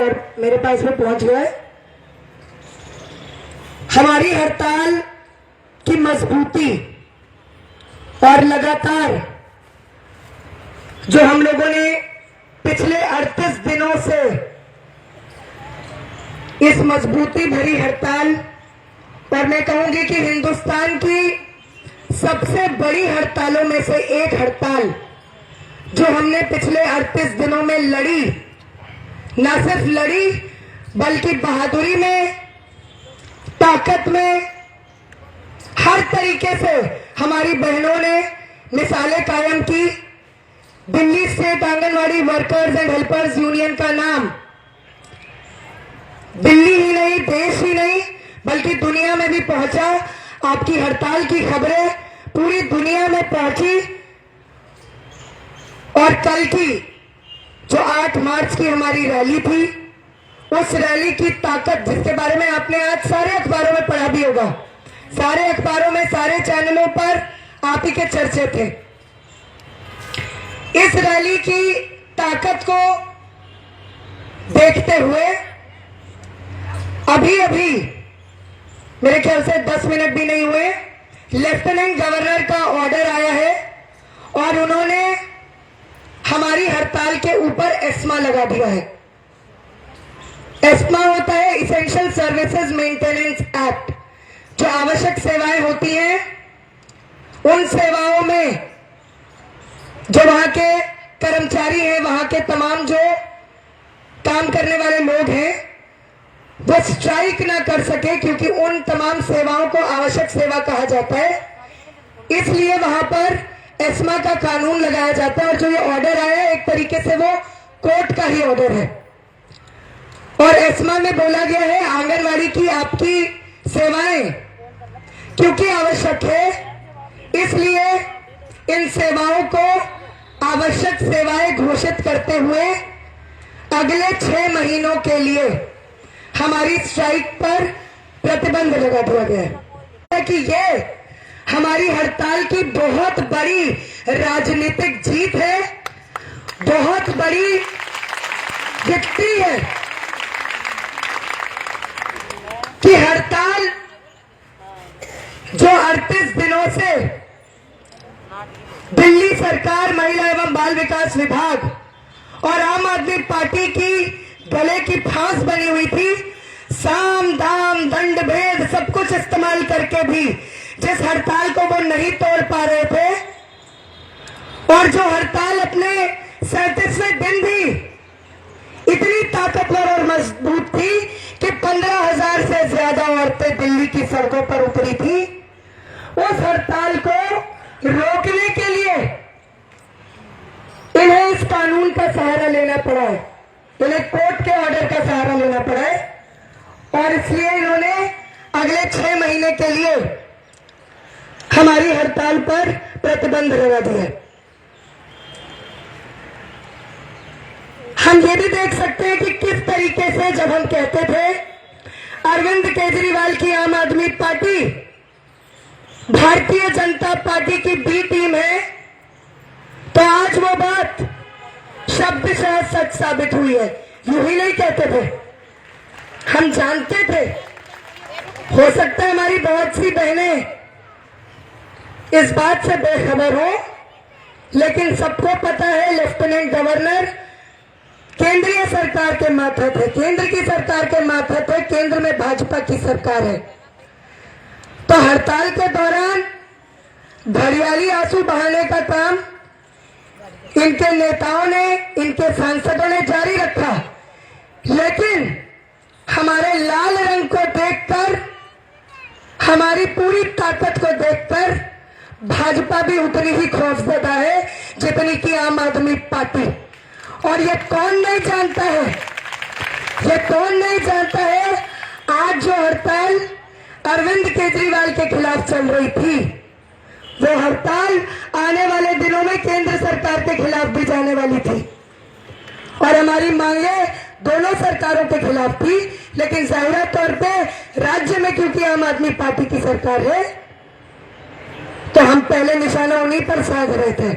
और मेरे पास में पहुंच गए। हमारी हड़ताल की मजबूती और लगातार जो हम लोगों ने पिछले 38 दिनों से इस मजबूती भरी हड़ताल, और मैं कहूंगी कि हिंदुस्तान की सबसे बड़ी हड़तालों में से एक हड़ताल जो हमने पिछले 38 दिनों में लड़ी, न सिर्फ लड़ी बल्कि बहादुरी में, ताकत में, हर तरीके से हमारी बहनों ने मिसालें कायम की। Delhi state anganwadi workers and helpers union का नाम दिल्ली ही नहीं, देश ही नहीं बल्कि दुनिया में भी पहुंचा। आपकी हड़ताल की खबरें पूरी दुनिया में पहुंची। और कल की जो 8 मार्च की हमारी रैली थी, उस रैली की ताकत, जिसके बारे में आपने आज सारे अखबारों में पढ़ा भी होगा, सारे अखबारों में, सारे चैनलों पर आप ही के चर्चे थे। इस रैली की ताकत को देखते हुए अभी अभी मेरे ख्याल से 10 मिनट भी नहीं हुए, लेफ्टिनेंट गवर्नर का ऑर्डर आया है और उन्होंने हमारी हड़ताल के ऊपर एस्मा लगा दिया है। एस्मा होता है इसेंशियल सर्विसेज मेंटेनेंस एक्ट। जो आवश्यक सेवाएं होती हैं, उन सेवाओं में जो वहां के कर्मचारी हैं, वहां के तमाम जो काम करने वाले लोग हैं, वो स्ट्राइक ना कर सके, क्योंकि उन तमाम सेवाओं को आवश्यक सेवा कहा जाता है। इसलिए वहां पर एस्मा का कानून लगाया जाता है। और जो ये ऑर्डर आया है, एक तरीके से वो कोर्ट का ही ऑर्डर है। और एस्मा में बोला गया है आंगनवाड़ी की आपकी सेवाएं क्योंकि आवश्यक है, इसलिए इन सेवाओं को आवश्यक सेवाएं घोषित करते हुए अगले 6 महीनों के लिए हमारी स्ट्राइक पर प्रतिबंध लगा दिया गया है। कि ये हमारी हड़ताल की बहुत बड़ी राजनीतिक जीत है, बहुत बड़ी विक्ट्री है कि हड़ताल जो 38 दिनों से दिल्ली सरकार, महिला एवं बाल विकास विभाग और आम आदमी पार्टी की गले की फांस बनी हुई थी, साम दाम दंड भेद सब कुछ इस्तेमाल करके भी जिस हड़ताल को वो नहीं तोड़ पा रहे थे, और जो हड़ताल अपने 37वें दिन भी इतनी ताकतवर और मजबूत थी कि 15,000 से ज्यादा औरतें दिल्ली की सड़कों पर उतरी थी, उस हड़ताल को रोकने के लिए इन्हें इस कानून का सहारा लेना पड़ा है, इन्हें कोर्ट के ऑर्डर का सहारा लेना पड़ा है। और इसलिए इन्होंने अगले 6 महीने के लिए हमारी हड़ताल पर प्रतिबंध लगा दिया है। हम ये भी देख सकते हैं कि किस तरीके से जब हम कहते थे अरविंद केजरीवाल की आम आदमी पार्टी भारतीय जनता पार्टी की बी टीम है, तो आज वो बात शब्दशः सच साबित हुई है। यूं ही नहीं कहते थे, हम जानते थे। हो सकता है हमारी बहुत सी बहनें इस बात से बेखबर हो, लेकिन सबको पता है लेफ्टिनेंट गवर्नर केंद्रीय सरकार के मातहत है, केंद्र की सरकार के मातहत है, केंद्र में भाजपा की सरकार है। तो हड़ताल के दौरान घड़ियाली आंसू बहाने का काम इनके नेताओं ने, इनके सांसदों ने जारी रखा, लेकिन हमारे लाल रंग को देखकर, हमारी पूरी ताकत को देखकर भाजपा भी उतनी ही खौफजदा है जितनी की आम आदमी पार्टी। और ये कौन नहीं जानता है, ये कौन नहीं जानता है, आज जो हड़ताल अरविंद केजरीवाल के खिलाफ चल रही थी, वो हड़ताल आने वाले दिनों में केंद्र सरकार के खिलाफ भी जाने वाली थी। और हमारी मांगे दोनों सरकारों के खिलाफ थी, लेकिन जाहिर तौर पे राज्य में क्योंकि आम आदमी पार्टी की सरकार है, तो हम पहले निशाना उन्हीं पर साध रहे थे।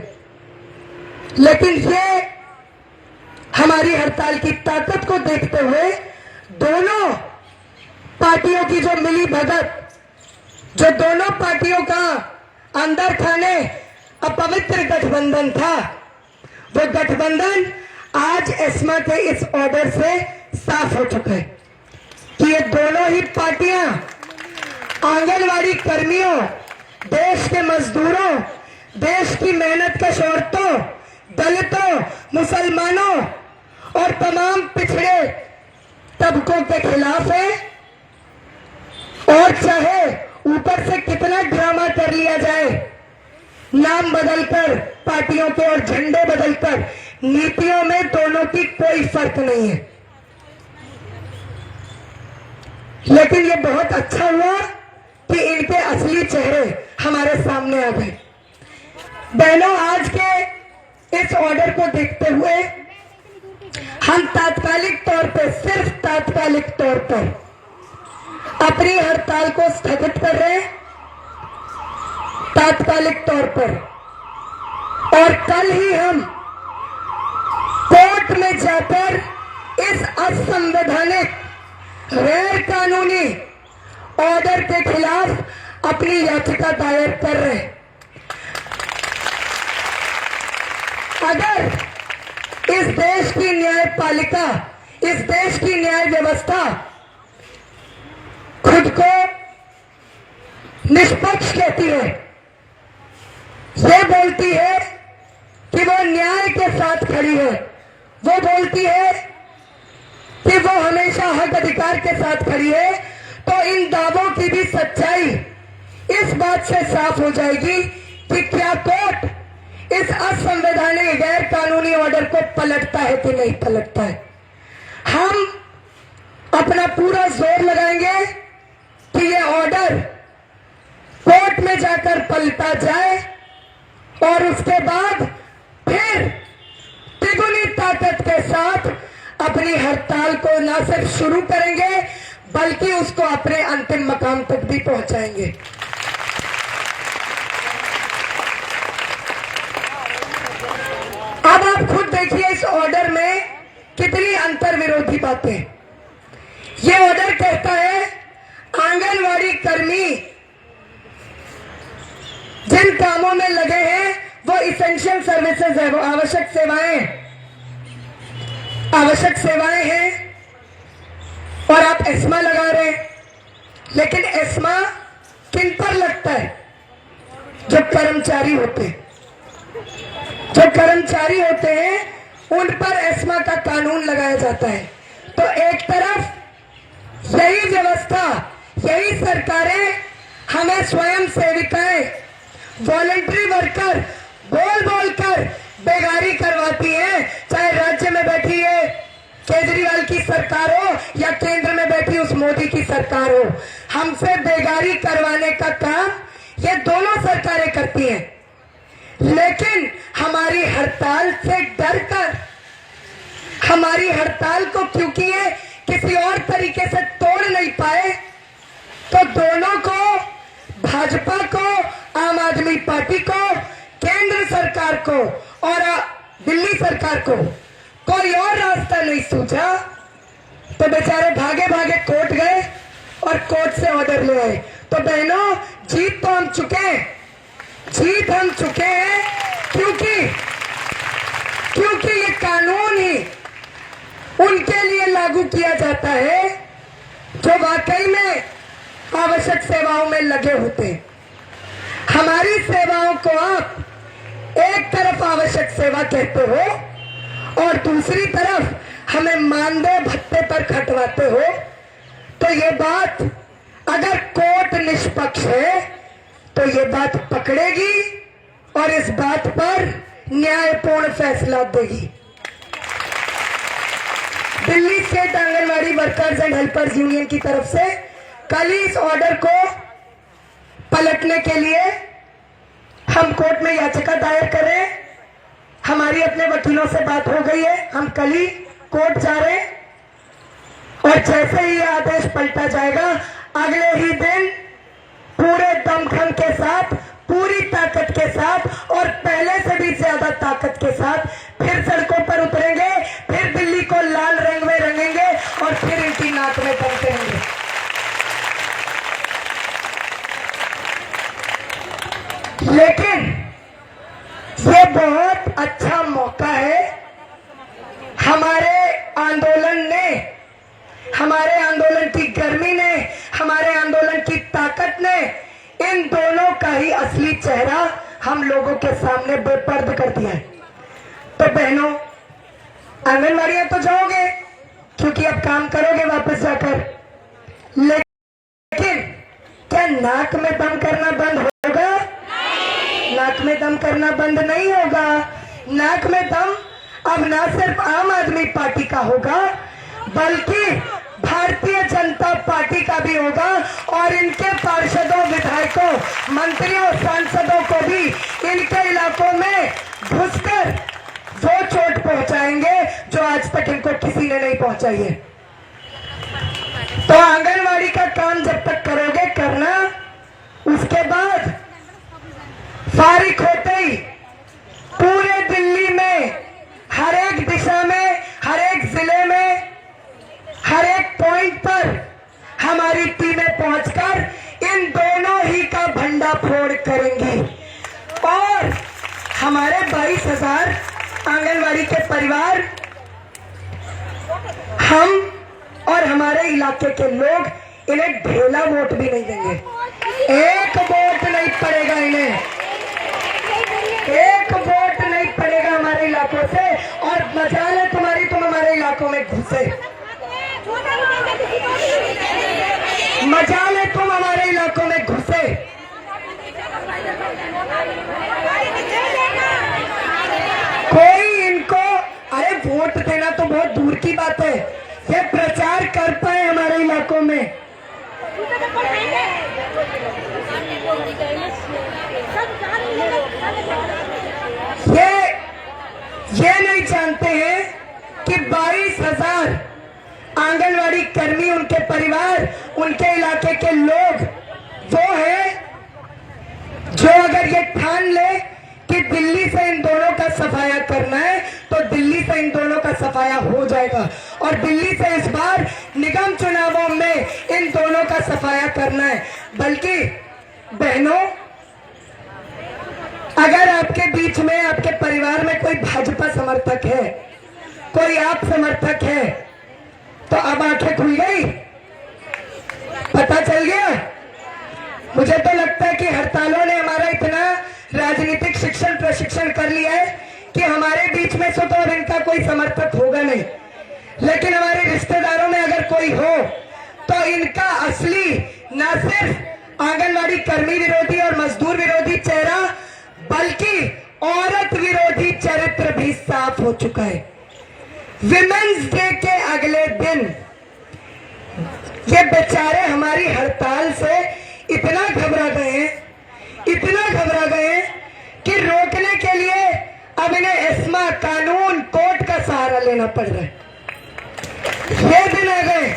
लेकिन ये हमारी हड़ताल की ताकत को देखते हुए दोनों पार्टियों की जो मिली भगत, जो दोनों पार्टियों का अंदर खाने अपवित्र गठबंधन था, वो गठबंधन आज एस्मा के इस ऑर्डर से साफ हो चुका है कि ये दोनों ही पार्टियां आंगनवाड़ी कर्मियों, देश के मजदूरों, देश की मेहनत कश औरतों, दलितों, मुसलमानों और तमाम पिछड़े तबकों के खिलाफ है। और चाहे ऊपर से कितना ड्रामा कर लिया जाए, नाम बदलकर पार्टियों के और झंडे बदलकर, नीतियों में दोनों की कोई फर्क नहीं है। लेकिन ये बहुत अच्छा हुआ कि इनके असली चेहरे हमारे सामने आ गए। बहनों, आज के इस ऑर्डर को देखते हुए हम तात्कालिक तौर पर, सिर्फ तात्कालिक तौर पर अपनी हड़ताल को स्थगित कर रहे हैं, तात्कालिक तौर पर। और कल ही हम कोर्ट में जाकर इस असंवैधानिक, गैर कानूनी ऑर्डर के खिलाफ अपनी याचिका दायर कर रहे हैं। अगर इस देश की न्यायपालिका, इस देश की न्याय व्यवस्था खुद को निष्पक्ष कहती है, ये बोलती है कि वो न्याय के साथ खड़ी है, वो बोलती है कि वो हमेशा हक अधिकार के साथ खड़ी है, तो इन दावों की भी सच्चाई इस बात से साफ हो जाएगी कि क्या कोर्ट इस असंवैधानिक गैर कानूनी ऑर्डर को पलटता है कि नहीं पलटता है। हम अपना पूरा जोर लगाएंगे कि ये ऑर्डर कोर्ट में जाकर पलटा जाए और उसके बाद फिर तिगुनी ताकत के साथ अपनी हड़ताल को न सिर्फ शुरू करेंगे बल्कि उसको अपने अंतिम मकाम तक भी पहुंचाएंगे। अब आप खुद देखिए इस ऑर्डर में कितनी अंतर्विरोधी बातें। ये ऑर्डर कहता है आंगनवाड़ी कर्मी जिन कामों में लगे हैं वो इसेंशियल सर्विसेज है, वो आवश्यक सेवाएं हैं और आप एस्मा लगा रहे हैं। लेकिन एस्मा किन पर लगता है? जो कर्मचारी होते हैं, जो कर्मचारी होते हैं उन पर एस्मा का कानून लगाया जाता है। तो एक तरफ यही व्यवस्था, यही सरकारें हमें स्वयं सेविकाएं, वॉलंटरी वर्कर बोल बोल कर बेगारी करवाती है, चाहे राज्य में बैठी है केजरीवाल की सरकार हो या केंद्र में बैठी उस मोदी की सरकार हो। हमसे बेगारी करवाने का काम ये दोनों सरकारें करती हैं। लेकिन हमारी हड़ताल से डरकर, हमारी हड़ताल को क्योंकि ये किसी और तरीके से तोड़ नहीं पाए, तो दोनों को, भाजपा को, आम आदमी पार्टी को, केंद्र सरकार को और दिल्ली सरकार को कोई और रास्ता नहीं सूझा, तो बेचारे भागे भागे कोर्ट गए और कोर्ट से ऑर्डर ले आए। तो बहनों, जीत तो हम चुके हैं, जीत हम चुके हैं क्योंकि ये कानून ही उनके लिए लागू किया जाता है जो वाकई में आवश्यक सेवाओं में लगे होते हैं। हमारी सेवाओं को आप एक तरफ आवश्यक सेवा कहते हो और दूसरी तरफ हमें मानदेय भत्ते पर खटवाते हो, तो ये बात अगर कोर्ट निष्पक्ष है तो ये बात पकड़ेगी और इस बात पर न्यायपूर्ण फैसला देगी। Delhi state anganwadi workers and helpers union की तरफ से कल ही इस ऑर्डर को पलटने के लिए हम कोर्ट में याचिका दायर कर रहे हैं। हमारी अपने वकीलों से बात हो गई है, हम कल ही कोर्ट जा रहे हैं और जैसे ही यह आदेश पलटा जाएगा अगले ही दिन पूरे दमखम के साथ, पूरी ताकत के साथ और पहले से भी ज्यादा ताकत के साथ फिर सड़कों पर उतरेंगे, फिर नाक में दम करेंगे। लेकिन ये बहुत अच्छा मौका है हमारे आंदोलन की गर्मी ने, हमारे आंदोलन की ताकत ने इन दोनों का ही असली चेहरा हम लोगों के सामने बेपर्द कर दिया है। तो बहनों, आंगनवाड़ियां तो जाओगे क्योंकि अब काम करोगे वापस जाकर, लेकिन क्या नाक में दम करना बंद होगा? नाक में दम करना बंद नहीं होगा। नाक में दम अब ना सिर्फ आम आदमी पार्टी का होगा, बल्कि भारतीय जनता पार्टी का भी होगा, और इनके पार्षदों, विधायकों, मंत्रियों, सांसदों को भी इनके इलाकों में घुसकर वो चोट पहुंचाएंगे जो आज तक इनको किसी ने नहीं पहुंचाई है। तो आंगनवाड़ी का काम जब तक करोगे करना, उसके बाद फारिग होते ही पूरे दिल्ली में, हर एक दिशा में, हर एक जिले में, हर एक पॉइंट पर हमारी टीमें पहुंचकर इन दोनों ही का भंडाफोड़ करेंगी। और हमारे 22,000 आंगनवाड़ी के परिवार, हम और हमारे इलाके के लोग इन्हें ढेला वोट भी नहीं देंगे। एक वोट नहीं पड़ेगा इन्हें, एक वोट नहीं पड़ेगा हमारे इलाकों से। और मजाल है तुम्हारी, तुम हमारे इलाकों में घुसे, मजाल है तुम हमारे इलाकों में घुसे। कोई इनको, अरे वोट देना तो बहुत दूर की बात है, ये प्रचार कर पाए हमारे इलाकों में। ये नहीं जानते हैं कि 22,000 आंगनवाड़ी कर्मी, उनके परिवार, उनके इलाके के लोग वो है जो अगर ये ठान ले कि दिल्ली से इन दोनों का सफाया करना है, तो दिल्ली से इन दोनों का सफाया हो जाएगा। और दिल्ली से इस बार निगम चुनावों में इन दोनों का सफाया करना है। बल्कि बहनों, अगर आपके बीच में, आपके परिवार में कोई भाजपा समर्थक है, कोई आप समर्थक है, तो अब आंखें खुल गई, पता चल गया। मुझे तो लगता है कि हड़तालों ने हमारा इतना राजनीतिक शिक्षण प्रशिक्षण कर लिया है कि हमारे बीच में से तो अब इनका कोई समर्थक होगा नहीं, लेकिन हमारे रिश्तेदारों में अगर कोई हो तो इनका असली न सिर्फ आंगनवाड़ी कर्मी विरोधी और मजदूर विरोधी चेहरा, बल्कि औरत विरोधी चरित्र भी साफ हो चुका है। विमेंस डे के अगले दिन ये बेचारे हमारी हड़ताल से इतना घबरा गए हैं, इतना घबरा गए हैं कि रोकने के लिए अब इन्हें एस्मा, कानून, कोर्ट का सहारा लेना पड़ रहा है। ये दिन आ गए।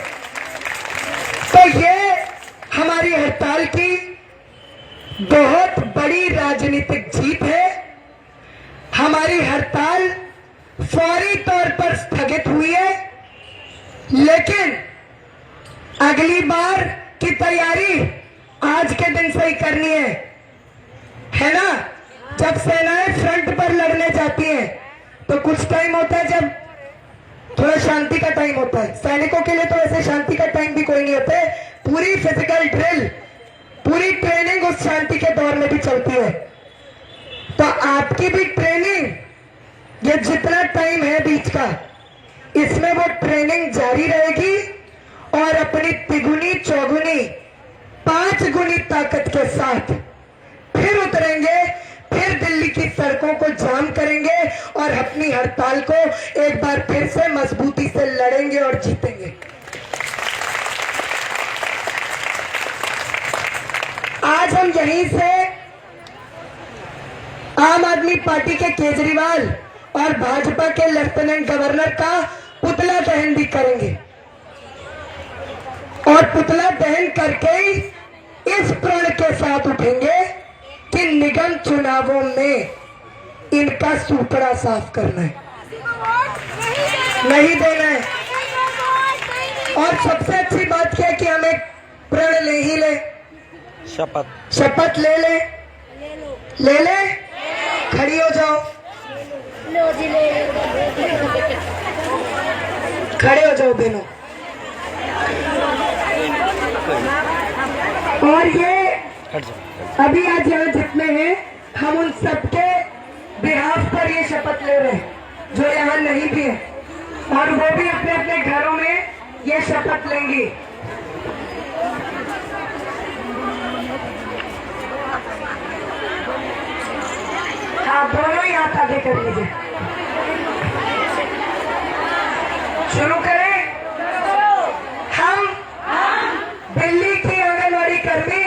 तो ये हमारी हड़ताल की बहुत बड़ी राजनीतिक जीत है। हमारी हड़ताल फौरी तौर पर स्थगित हुई है, लेकिन अगली बार की तैयारी आज के दिन से ही करनी है ना। जब सेनाएं फ्रंट पर लड़ने जाती हैं तो कुछ टाइम होता है जब थोड़ा शांति का टाइम होता है। सैनिकों के लिए तो ऐसे शांति का टाइम भी कोई नहीं होता है। पूरी फिजिकल ड्रिल, पूरी ट्रेनिंग उस शांति के दौर में भी चलती है। तो आपकी भी ट्रेनिंग, ये जितना टाइम है बीच का, इसमें वो ट्रेनिंग जारी रहेगी और अपनी तिगुनी, चौगुनी, 5 गुनी ताकत के साथ फिर उतरेंगे, फिर दिल्ली की सड़कों को जाम करेंगे और अपनी हड़ताल को एक बार फिर से मजबूती से लड़ेंगे और जीतेंगे। आज हम यहीं से आम आदमी पार्टी के केजरीवाल और भाजपा के लेफ्टिनेंट गवर्नर का पुतला दहन भी करेंगे, और पुतला दहन करके इस प्रण के साथ उठेंगे कि निगम चुनावों में इनका सुपड़ा साफ करना है, नहीं देना है। और सबसे अच्छी बात क्या है कि हम एक प्रण ले ही ले, शपथ ले ले, ले ले, खड़ी हो जाओ, खड़े हो जाओ बहनों। और ये अभी आज यहाँ जितने हैं हम उन सबके बिहाफ पर ये शपथ ले रहे हैं जो यहाँ नहीं भी है, और वो भी अपने अपने घरों में ये शपथ लेंगी। हाँ, दोनों ही हाथ आगे कर लीजिए। शुरू करें। हम दिल्ली की आंगनवाड़ी कर्मी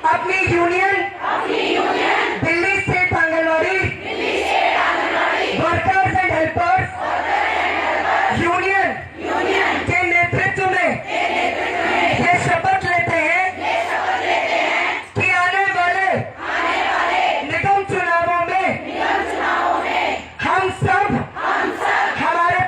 अपनी union Delhi state anganwadi workers and helpers union के नेतृत्व में ये शपथ लेते हैं कि आने वाले निगम चुनावों में हम सब हमारे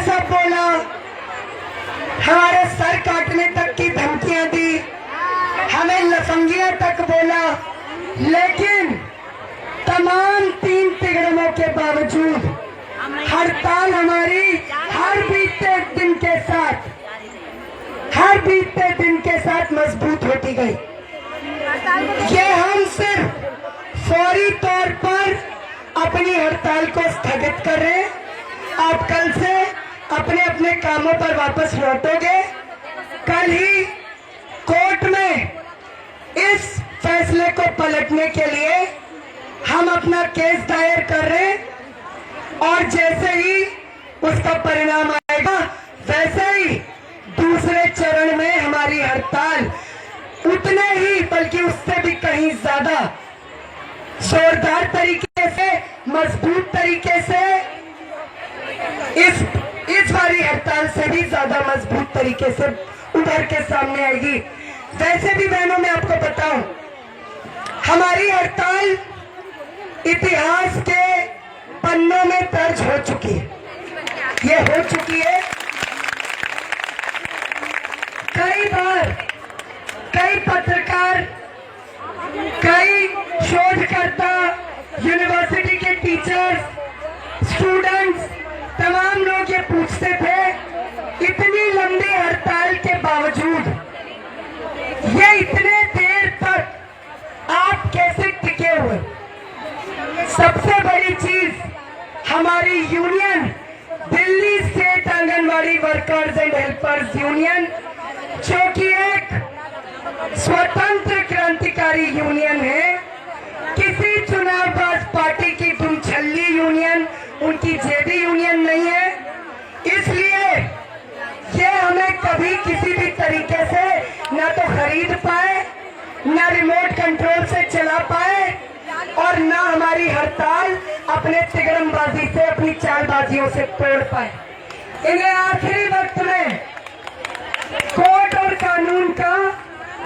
सब बोला, हमारे सर काटने तक की धमकियां दी, हमें लफंगियां तक बोला, लेकिन तमाम 3 तिगड़मों के बावजूद हड़ताल हमारी हर बीतते दिन के साथ मजबूत होती गई। ये हम सिर्फ फौरी तौर पर अपनी हड़ताल को स्थगित कर रहे हैं। आप कल से अपने अपने कामों पर वापस लौटोगे। कल ही कोर्ट में इस फैसले को पलटने के लिए हम अपना केस दायर कर रहे हैं और जैसे ही उसका परिणाम आएगा वैसे ही दूसरे चरण में हमारी हड़ताल उतने ही बल्कि उससे भी कहीं ज्यादा जोरदार तरीके से, मजबूत तरीके से, इस बारी हड़ताल से भी ज्यादा मजबूत तरीके से उभर के सामने आएगी। वैसे भी बहनों, मैं आपको बताऊं, हमारी हड़ताल इतिहास के पन्नों में दर्ज हो चुकी है। ये हो चुकी है। कई बार कई पत्रकार, कई शोधकर्ता, यूनिवर्सिटी के टीचर्स, स्टूडेंट्स, तमाम लोग ये पूछते थे, इतनी लंबी हड़ताल के बावजूद ये इतने देर तक आप कैसे टिके हुए? सबसे बड़ी चीज, हमारी union Delhi state anganwadi workers and helpers union, जो कि एक स्वतंत्र क्रांतिकारी यूनियन है, किसी चुनावबाज पार्टी की दुमछल्ली यूनियन, उनकी जेबी यूनियन नहीं है। इसलिए ये हमें कभी किसी भी तरीके से ना तो खरीद पाए, ना रिमोट कंट्रोल से चला पाए और ना हमारी हड़ताल अपने तिगड़मबाजी से, अपनी चालबाजियों से तोड़ पाए। इन्हें आखिरी वक्त में कोर्ट और कानून का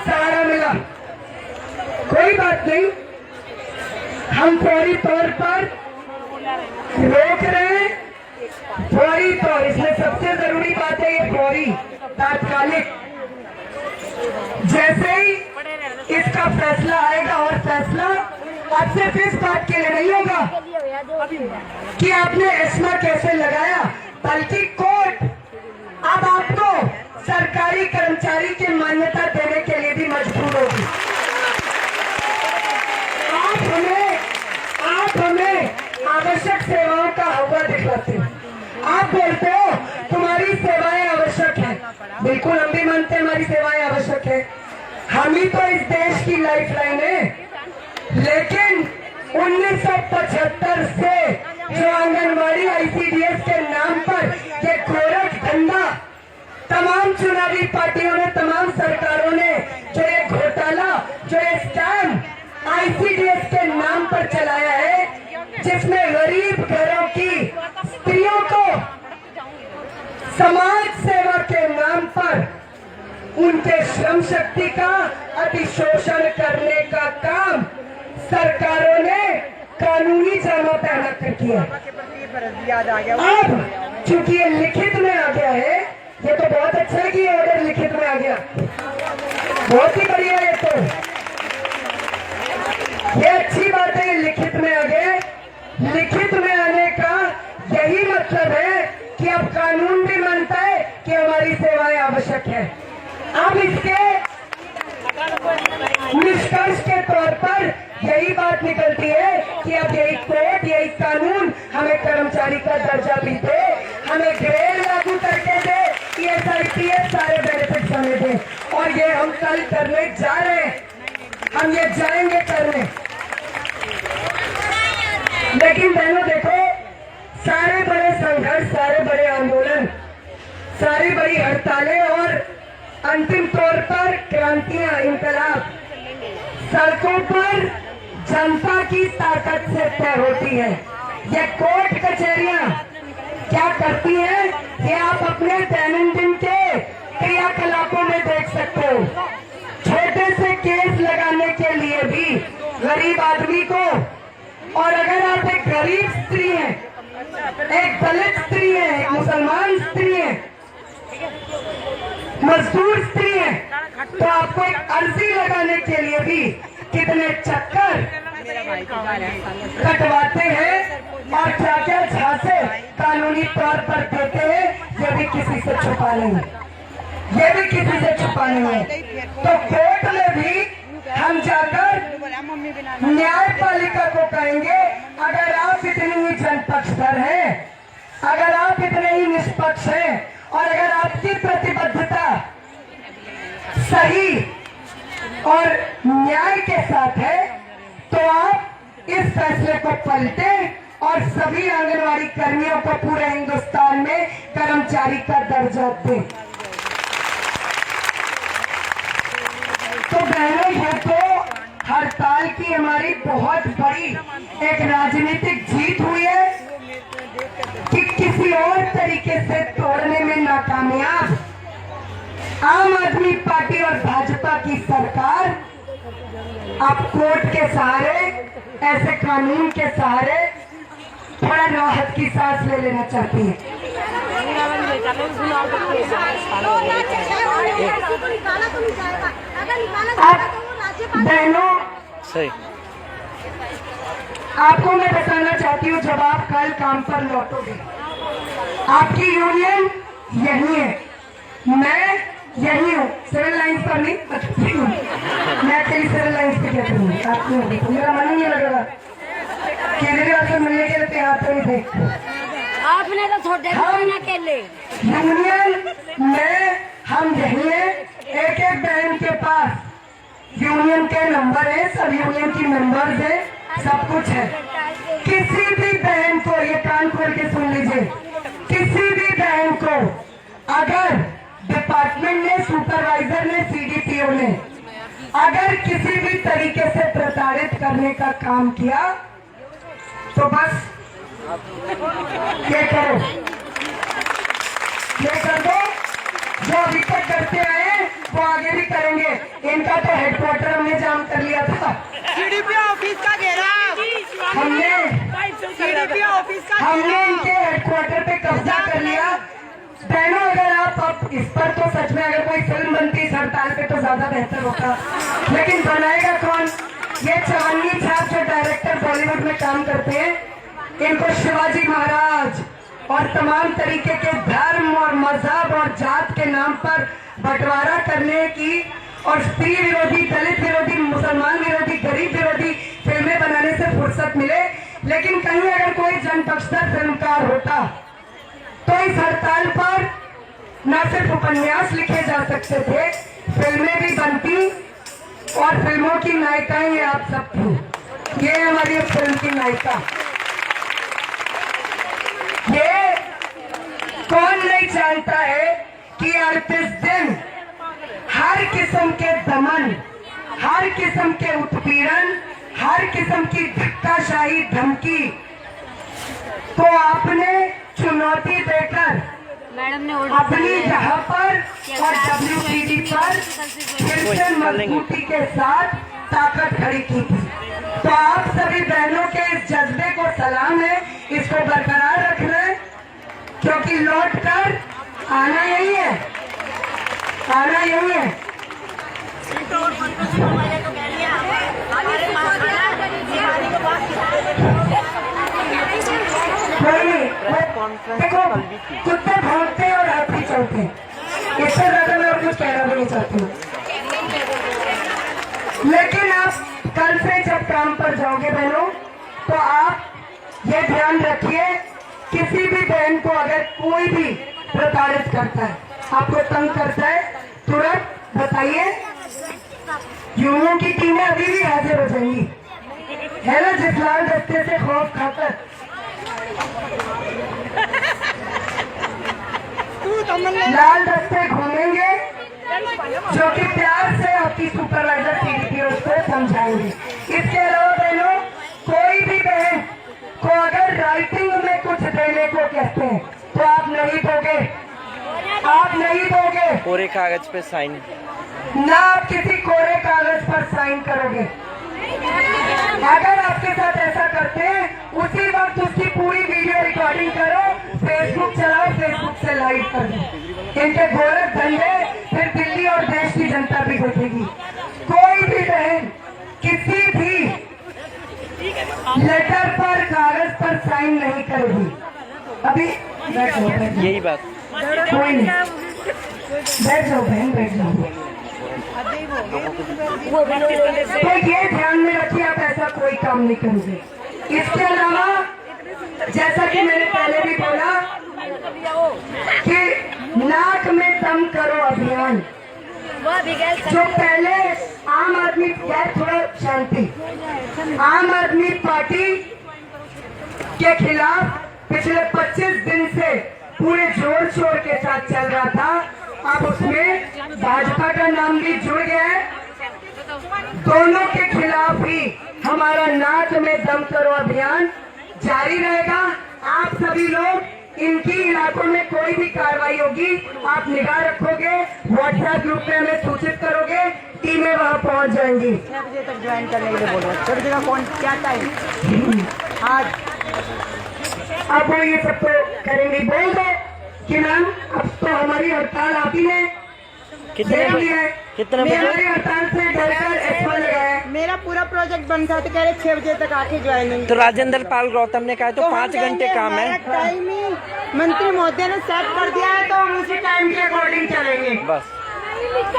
सहारा मिला। कोई बात नहीं, हम फौरी तौर पर रोक रहे हैं। फौरी तौर, इसमें सबसे जरूरी बात है ये फौरी, तात्कालिक। जैसे ही इसका फैसला आएगा, और फैसला अब सिर्फ इस बात के लिए नहीं होगा कि आपने एस्मा कैसे लगाया, बल्कि कोर्ट अब आपको सरकारी कर्मचारी की मान्यता देने के लिए भी मजबूर होगी। आप हमें आवश्यक सेवाओं का हवा दिखलाते हैं। आप बोलते हो तुम्हारी सेवाएं आवश्यक है, बिल्कुल हम भी मानते हैं हमारी सेवाएं आवश्यक है। हम ही तो इस देश की लाइफलाइन है। लेकिन 1975 से जो आंगनवाड़ी आईसीडीएस के नाम पर ये गोरख धंधा तमाम चुनावी पार्टियों ने, तमाम सरकारों ने जो ये घोटाला, जो ये स्कैम आईसीडीएस के नाम पर चलाया है, जिसमें गरीब घरों की स्त्रियों को समाज सेवा के नाम पर उनके श्रम शक्ति का अतिशोषण करने का काम सरकारों ने कानूनी जामा पहना कर किया। अब चूंकि ये लिखित में आ गया है, ये तो बहुत अच्छा है कि ये ऑर्डर लिखित में आ गया, बहुत ही बढ़िया। ये अच्छी बात है, ये लिखित में आ गया। लिखित में आने का यही मतलब है कि अब कानून भी मानता है कि हमारी सेवाएं आवश्यक है। अब इसके निष्कर्ष के तौर पर यही बात निकलती है कि अब यही कोर्ट, यही कानून हमें कर्मचारी का दर्जा भी दे, हमें ग्रेड लागू करके दे, ESIPS सारे बेनिफिट्स हमें दे। और ये हम कल करने जा रहे हैं, हम ये जाएंगे करने। लेकिन बहनों देखो, सारे बड़े संघर्ष, सारे बड़े आंदोलन, सारी बड़ी हड़तालें और अंतिम तौर पर क्रांतियां, इनकलाब सड़कों पर जनता की ताकत से तय होती है। ये कोर्ट कचहरियां क्या करती हैं, ये आप अपने दैनंदिन के क्रियाकलापों में देख सकते हो। छोटे से केस लगाने के लिए भी गरीब आदमी को, और अगर आप एक गरीब स्त्री हैं, एक दलित स्त्री है, एक मुसलमान स्त्री है, मजदूर स्त्री है, तो आपको एक अर्जी लगाने के लिए भी कितने चक्कर कटवाते हैं और क्या क्या झांसे कानूनी तौर पर देते हैं, ये भी किसी से छुपा नहीं, ये भी किसी से छुपा नहीं है। तो कोर्ट में भी हम जाकर न्यायपालिका को कहेंगे, अगर आप इतनी ही जनपक्षधर हैं, अगर आप इतने ही निष्पक्ष हैं और अगर आपकी प्रतिबद्धता सही और न्याय के साथ है, तो आप इस फैसले को पलटें और सभी आंगनवाड़ी कर्मियों को पूरे हिंदुस्तान में कर्मचारी का दर्जा दें। तो बहनों, ये तो हड़ताल की हमारी बहुत बड़ी एक राजनीतिक जीत हुई है कि किसी और तरीके से तोड़ने में नाकामयाब आम आदमी पार्टी और भाजपा की सरकार अब कोर्ट के सहारे, ऐसे कानून के सहारे थोड़ा राहत की सांस ले लेना चाहती है। बहनों, सही, आपको मैं बताना चाहती हूँ, जब आप कल काम पर लौटोगे, आपकी यूनियन यही है, मैं यही हूँ, सिविल लाइन्स पर नहीं, मैं तेरी सिविल लाइन्स पे क्या करूँगी, आप नहीं होगी तो मेरा मन ही नहीं लगेगा। केजरीवाल से मिलने के लिए तैयार तो नहीं थे आपने, तो छोटे अकेले यूनियन में हम यही है। एक एक बहन के पास यूनियन के नंबर है, सब यूनियन की मेंबर्स है, सब कुछ है। किसी भी बहन को, ये कान खोल के सुन लीजिए, किसी भी बहन को अगर डिपार्टमेंट ने, सुपरवाइजर ने, सीडीपीओ ने अगर किसी भी तरीके से प्रताड़ित करने का काम किया, तो बस ये करो, ये कर दो, जो अभी तक करते आए वो आगे भी करेंगे। इनका तो हेडक्वार्टर हमने जाम कर लिया था, सीडीपी ऑफिस का घेराव हमने सीडीपी ऑफिस का हमने इनके हेडक्वार्टर पे कब्जा कर लिया। बहनों, अगर आप अब इस पर, तो सच में अगर कोई फिल्म बनती इस हड़ताल पे तो ज्यादा बेहतर होता, लेकिन बनाएगा कौन? ये चांदनी छाप जो डायरेक्टर बॉलीवुड में काम करते हैं, इनको शिवाजी महाराज और तमाम तरीके के धर्म और मजहब और जात के नाम पर बंटवारा करने की और स्त्री विरोधी, दलित विरोधी, मुसलमान विरोधी, गरीब विरोधी फिल्में बनाने से फुर्सत मिले। लेकिन कहीं अगर कोई जनपक्षधर फिल्मकार होता तो इस हड़ताल पर न सिर्फ उपन्यास लिखे जा सकते थे, फिल्में भी बनती और फिल्मों की नायिकाएं ये आप सब थी। ये हमारी फिल्म की नायिका, ये कौन नहीं जानता है कि 38 दिन हर किस्म के दमन, हर किस्म के उत्पीड़न, हर किस्म की धक्काशाही, धमकी को आपने चुनौती देकर मैडम ने अपनी जगह पर और WCD पर फिर से मजबूती के साथ ताकत खड़ी की थी। तो आप सभी बहनों के इस जज्बे को सलाम है, इसको बरकरार रखना है, क्योंकि लौट कर आना यही है, आना यही है। देखो, कुत्ते भौंकते और हाथी चलते, इससे ज्यादा मैं और कुछ कहना भी नहीं चाहती हूँ। लेकिन आप कल से जब काम पर जाओगे बहनों, तो आप ये ध्यान रखिए, किसी भी बहन को अगर कोई भी प्रताड़ित करता है, आपको तंग करता है, तुरंत बताइए। यूनियन की टीमें अभी भी हाजिर हो जाएंगी, है ना, जिस लाल दस्ते से खौफ खाकर लाल दस्ते घूमेंगे, जो कि प्यार से आपकी सुपरवाइजर सीडीपीओ को समझाएंगे। इसके अलावा बहनों, कोई भी बहन को अगर राइटिंग में कुछ देने को कहते हैं तो आप नहीं दोगे, आप नहीं दोगे, पूरे कागज पे साइन, ना आप किसी कोरे कागज पर साइन करोगे। अगर आपके साथ ऐसा करते हैं, उसी वक्त उसकी पूरी वीडियो रिकॉर्डिंग करो, फेसबुक चलाओ, फेसबुक कर दो। इनके गोरख धंधे फिर दिल्ली और देश की जनता भी देखेगी। कोई भी बहन किसी भी लेटर पर कागज पर साइन नहीं करेगी। अभी बैठ जाओ, बैठ जाओ। यही बात। कोई नहीं, बैठ जाओ बहन, बैठ जाओ। तो ये ध्यान में रखिए, आप ऐसा कोई काम नहीं करोगे। इसके अलावा जैसा कि मैंने पहले भी बोला कि नाक में दम करो अभियान, जो पहले आम आदमी, यार थोड़ा शांति, आम आदमी पार्टी के खिलाफ पिछले 25 दिन से पूरे जोर शोर के साथ चल रहा था, अब उसमें भाजपा का नाम भी जुड़ गया है। दोनों के खिलाफ ही हमारा नाक में दम करो अभियान जारी रहेगा। आप सभी लोग इनकी इलाकों में कोई भी कार्रवाई होगी आप निगाह रखोगे, व्हाट्सएप ग्रुप में हमें सूचित करोगे, टीमें वहां पहुंच जाएंगी। 6 बजे तक ज्वाइन करने के लिए बोलो। 6 बजे का कौन क्या टाइम आज? अब वो ये सब तो करेंगे, बोल दो कि मैम अब तो हमारी हड़ताल आप ही ने कितने देख बजे? लिया है। कितने हमारी बजे? हड़ताल से डरकर एक्सपो लगाया। मेरा पूरा प्रोजेक्ट बन था तो कह रहे 6 बजे तक आके ज्वाइनिंग। तो राजेंद्र पाल गौतम ने कहा तो हम 5 घंटे जाएंगे, काम है। हमारा टाइम ही मंत्री महोदय ने सेट कर दिया है, तो हम उसी टाइम के अकॉर्डिंग चलेंगे। बस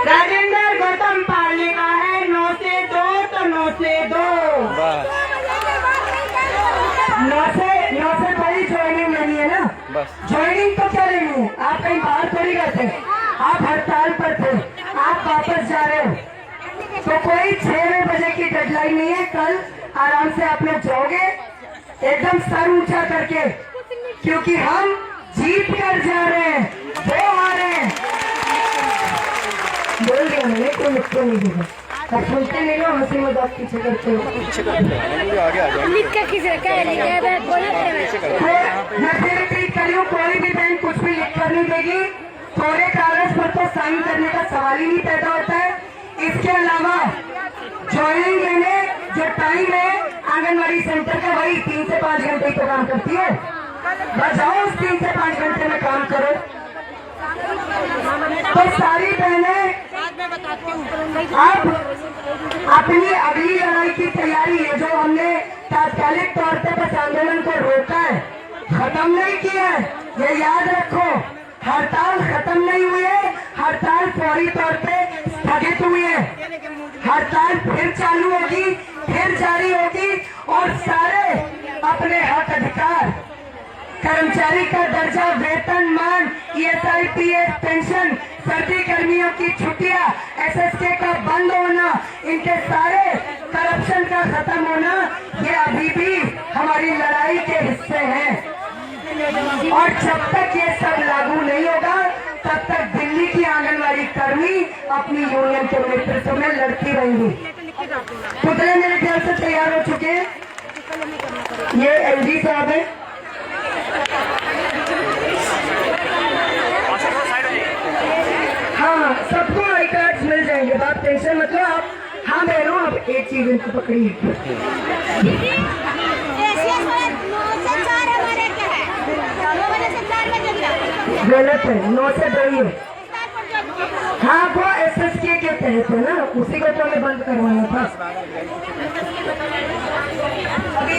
राजेंद्र गौतम पाल ने कहा है 9 से 2 तो 9 से 2। बस 9 से कोई ज्वाइनिंग नहीं है ना। बस ज्वाइनिंग तो क्या लेनी है, आप कहीं बाहर थोड़ी गए थे, आप हड़ताल पर थे, आप वापस जा रहे हो, तो कोई 6 बजे की डेडलाइन नहीं है। कल आराम से आप लोग जाओगे एकदम सर ऊंचा करके, क्योंकि हम जीत कर जा रहे हैं, वो आ रहे हैं। बोल दिया मैंने, कोई मुझको नहीं देगा। अब सुनते नहीं हो, हंसी मजाक पीछे करते हो। लिख के किसी ने कह लिया है, मैं बोला मैं फिर रिपीट कर रही हूँ, कोई भी बैंक कुछ भी लिख कर नहीं देगी। थोड़े कागज पर तो साइन करने का सवाल ही नहीं पैदा होता है। इसके अलावा ज्वाइनिंग लेने जो टाइम है आंगनबाड़ी सेंटर का, वही 3 से 5 घंटे तो काम करती है। बजाओ उस 3 से 5 घंटे में काम करो। तो सारी बहनें अब अपनी अगली लड़ाई की तैयारी है, जो हमने तात्कालिक तौर पर बस आंदोलन को रोका है, खत्म नहीं किया है, ये याद रखो। हड़ताल खत्म नहीं हुई है, हड़ताल फौरी तौर पे स्थगित हुई है। हड़ताल फिर चालू होगी, फिर जारी होगी, और सारे अपने हक अधिकार, कर्मचारी का दर्जा, वेतन मान, ESI, PF, पेंशन, सर्दी गर्मियों की छुट्टियां, SSK का बंद होना, इनके सारे करप्शन का खत्म होना, ये अभी भी हमारी लड़ाई के हिस्से हैं। और जब तक ये सब लागू नहीं होगा तब तक दिल्ली की आंगनबाड़ी कर्मी अपनी यूनियन के नेतृत्व में लड़ती रहेंगी। पुतले मेरे ख्याल से तैयार हो चुके हैं। ये LG साहब है। हाँ, सबको आई कार्ड मिल जाएंगे, आप टेंशन मत लो। आप हाँ बहनों, अब एक चीज इनको पकड़िए। गलत है, 9 से 2 ही है। हाँ, वो SSK के तहत है ना, उसी को तो हमें बंद करवाना था। अभी